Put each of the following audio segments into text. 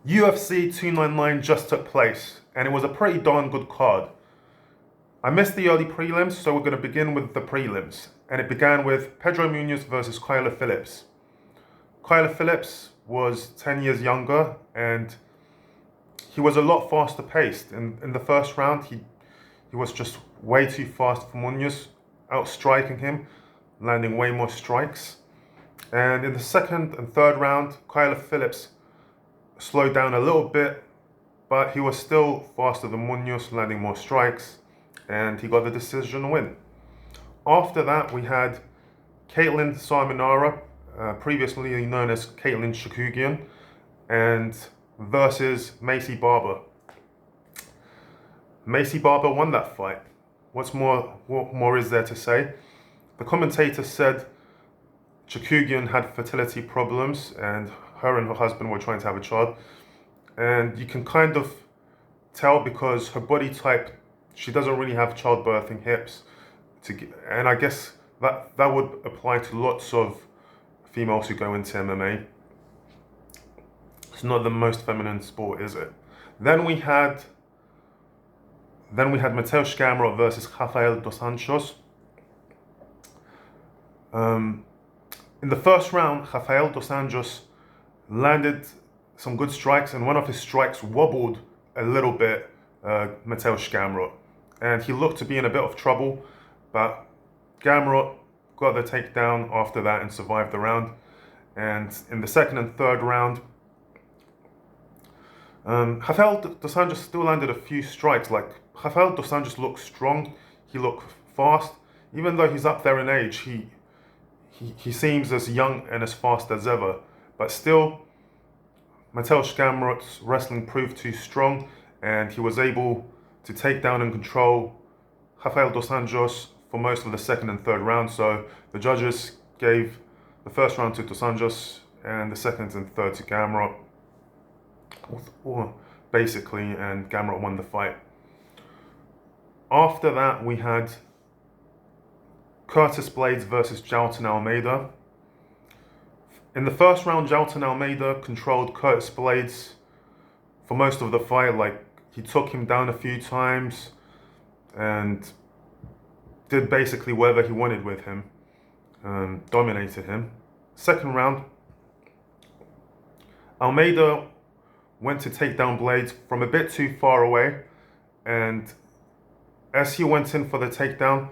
UFC 299 just took place, and it was a pretty darn good card. I missed the early prelims, so we're going to begin with the prelims. And it began with Pedro Munhoz versus Kyler Phillips. Kyler Phillips was 10 years younger, and he was a lot faster paced. In the first round, he was just way too fast for Munhoz, outstriking him, landing way more strikes. And in the second and third round, Kyler Phillips slowed down a little bit, but he was still faster than Munhoz, landing more strikes, and he got the decision win. After that, we had Caitlin Sarminara, previously known as Caitlin Shakugian, and versus Macy Barber. Macy Barber won that fight. What more is there to say? The commentator said Shakugian had fertility problems, and her and her husband were trying to have a child. And you can kind of tell because her body type, she doesn't really have childbirthing hips. And I guess that would apply to lots of females who go into MMA. It's not the most feminine sport, is it? Then we had Mateusz Gamrot versus Rafael dos Anjos. In the first round, Rafael dos Anjos landed some good strikes, and one of his strikes wobbled a little bit Mateusz Gamrot, and he looked to be in a bit of trouble, but Gamrot got the takedown after that and survived the round. And in the second and third round, Rafael dos Anjos still landed a few strikes. Like, Rafael dos Anjos looked strong, he looked fast. Even though he's up there in age, he seems as young and as fast as ever. But still, Mateusz Gamrot's wrestling proved too strong, and he was able to take down and control Rafael dos Anjos for most of the second and third round. So the judges gave the first round to dos Anjos and the second and third to Gamrot, basically, and Gamrot won the fight. After that, we had Curtis Blaydes versus Jailton Almeida. In the first round, Jailton Almeida controlled Curtis Blaydes for most of the fight. Like, he took him down a few times and did basically whatever he wanted with him, dominated him. Second round, Almeida went to take down Blaydes from a bit too far away, and as he went in for the takedown,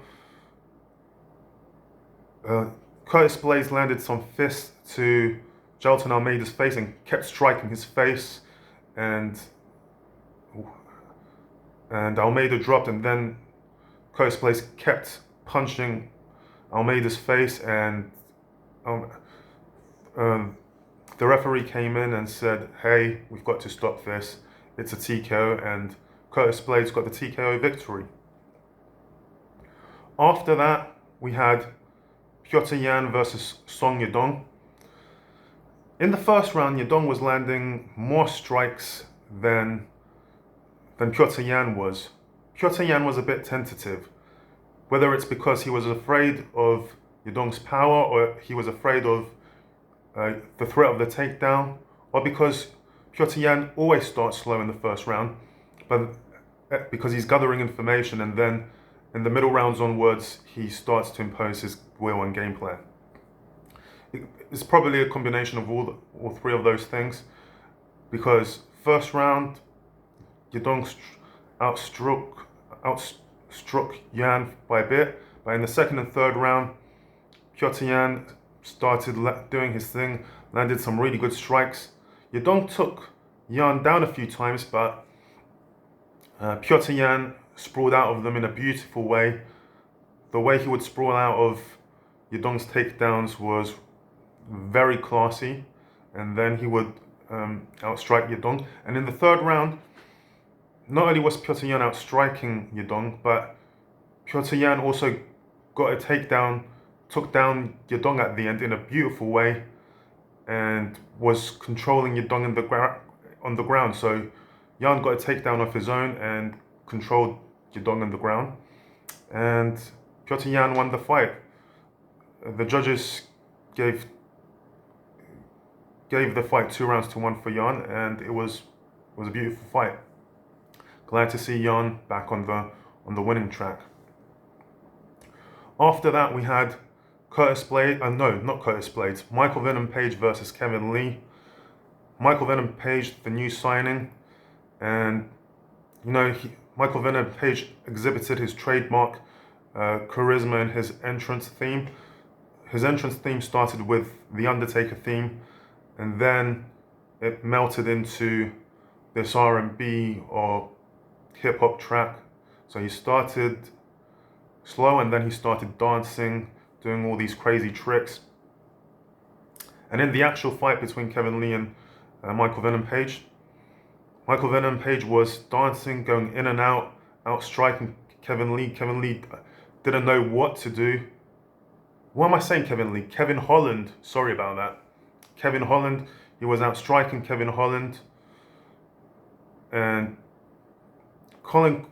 Curtis Blaydes landed some fists to Jailton Almeida's face and kept striking his face, and Almeida dropped, and then Curtis Blaydes kept punching Almeida's face, and the referee came in and said, "Hey, we've got to stop this. It's a TKO," and Curtis Blaydes got the TKO victory. After that, we had Petr Yan versus Song Yadong. In the first round, Yadong was landing more strikes than Petr Yan was. Petr Yan was a bit tentative, whether it's because he was afraid of Yadong's power, or he was afraid of the threat of the takedown, or because Petr Yan always starts slow in the first round, but because he's gathering information, and then in the middle rounds onwards, he starts to impose his will and game plan. It's probably a combination of all three of those things, because first round, Yadong outstruck Yan by a bit, but in the second and third round, Petr Yan started doing his thing, landed some really good strikes. Yadong took Yan down a few times, but Petr Yan sprawled out of them in a beautiful way. The way he would sprawl out of Yadong's takedowns was very classy, and then he would outstrike Yadong. And in the third round, not only was Petr Yan outstriking Yadong, but Petr Yan also got a takedown, took down Yadong at the end in a beautiful way, and was controlling Yadong on the ground. So Yan got a takedown of his own and controlled Yadong on the ground, and Petr Yan won the fight. The judges gave gave the fight 2-1 for Jan, and it was a beautiful fight. Glad to see Jan back on the winning track. After that, we had Michael Venom Page versus Kevin Lee. Michael Venom Page, the new signing, and Michael Venom Page exhibited his trademark charisma in his entrance theme. His entrance theme started with the Undertaker theme, and then it melted into this R&B or hip hop track. So he started slow, and then he started dancing, doing all these crazy tricks. And in the actual fight between Kevin Lee and Michael Venom Page was dancing, going in and out striking Kevin Lee. Kevin Lee didn't know what to do. What am I saying, Kevin Lee? Kevin Holland, sorry about that. Kevin Holland, he was out striking Kevin Holland, and Colin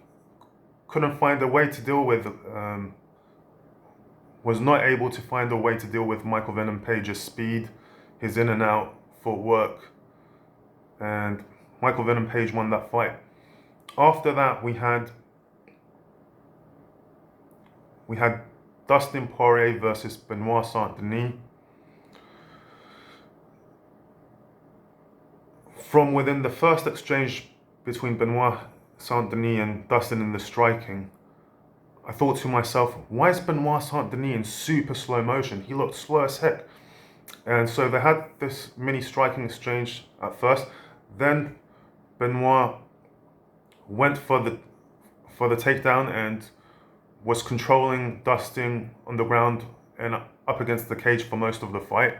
couldn't find a way to deal with, was not able to find a way to deal with Michael Venom Page's speed, his in and out footwork, and Michael Venom Page won that fight. After that, we had Dustin Porier versus Benoit Saint-Denis. From within the first exchange between Benoit Saint-Denis and Dustin in the striking, I thought to myself, why is Benoit Saint-Denis in super slow motion? He looked slow as heck. And so they had this mini striking exchange at first. Then Benoit went for the takedown and was controlling Dustin on the ground and up against the cage for most of the fight.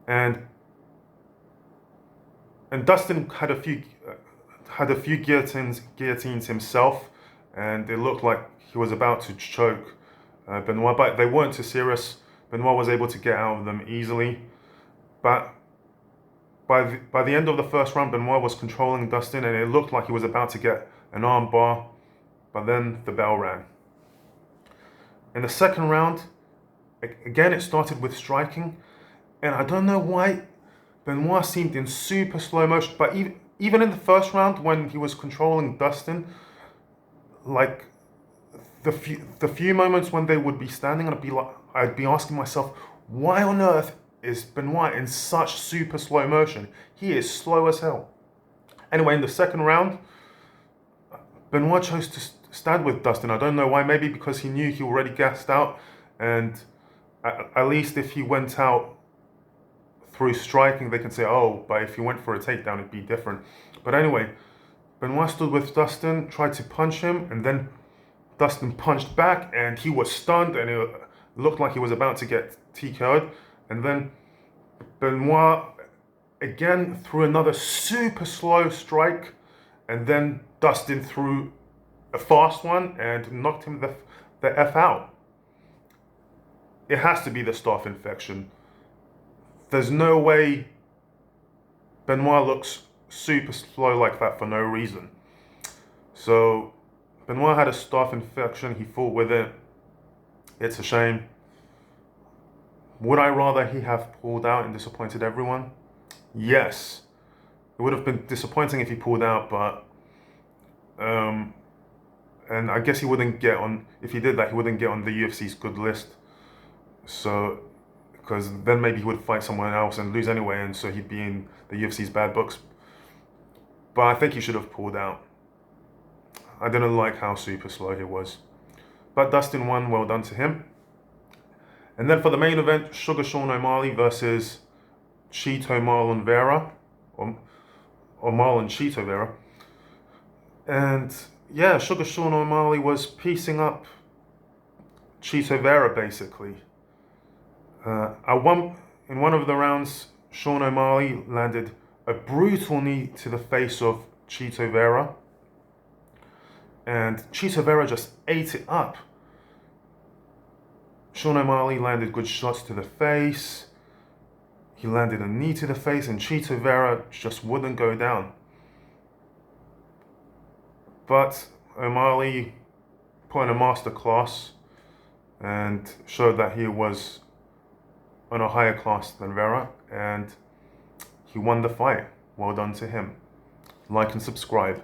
And Dustin had a few guillotines himself, and it looked like he was about to choke Benoit, but they weren't too serious. Benoit was able to get out of them easily. But by the end of the first round, Benoit was controlling Dustin, and it looked like he was about to get an arm bar, but then the bell rang. In the second round, again, it started with striking, and I don't know why Benoit seemed in super slow motion, but even in the first round when he was controlling Dustin, like the few moments when they would be standing, and I'd be asking myself, why on earth is Benoit in such super slow motion? He is slow as hell. Anyway, in the second round, Benoit chose to stand with Dustin. I don't know why, maybe because he knew he already gassed out, and at least if he went out through striking, they can say, oh, but if he went for a takedown, it'd be different. But anyway, Benoit stood with Dustin, tried to punch him, and then Dustin punched back, and he was stunned, and it looked like he was about to get TKO'd. And then Benoit again threw another super slow strike, and then Dustin threw a fast one and knocked him the F out. It has to be the staph infection. There's no way Benoit looks super slow like that for no reason. So Benoit had a staph infection. He fought with it. It's a shame. Would I rather he have pulled out and disappointed everyone? Yes. It would have been disappointing if he pulled out, but and I guess he wouldn't get on, if he did that, he wouldn't get on the UFC's good list. So, because then maybe he would fight someone else and lose anyway, and so he'd be in the UFC's bad books. But I think he should have pulled out. I didn't like how super slow he was. But Dustin won, well done to him. And then for the main event, Sugar Sean O'Malley versus Chito Marlon Vera, or Marlon Chito Vera. And yeah, Sugar Sean O'Malley was piecing up Chito Vera basically. In one of the rounds, Sean O'Malley landed a brutal knee to the face of Chito Vera, and Chito Vera just ate it up. Sean O'Malley landed good shots to the face. He landed a knee to the face, and Chito Vera just wouldn't go down. But O'Malley put in a masterclass and showed that he was on a higher class than Vera, and he won the fight. Well done to him. Like and subscribe.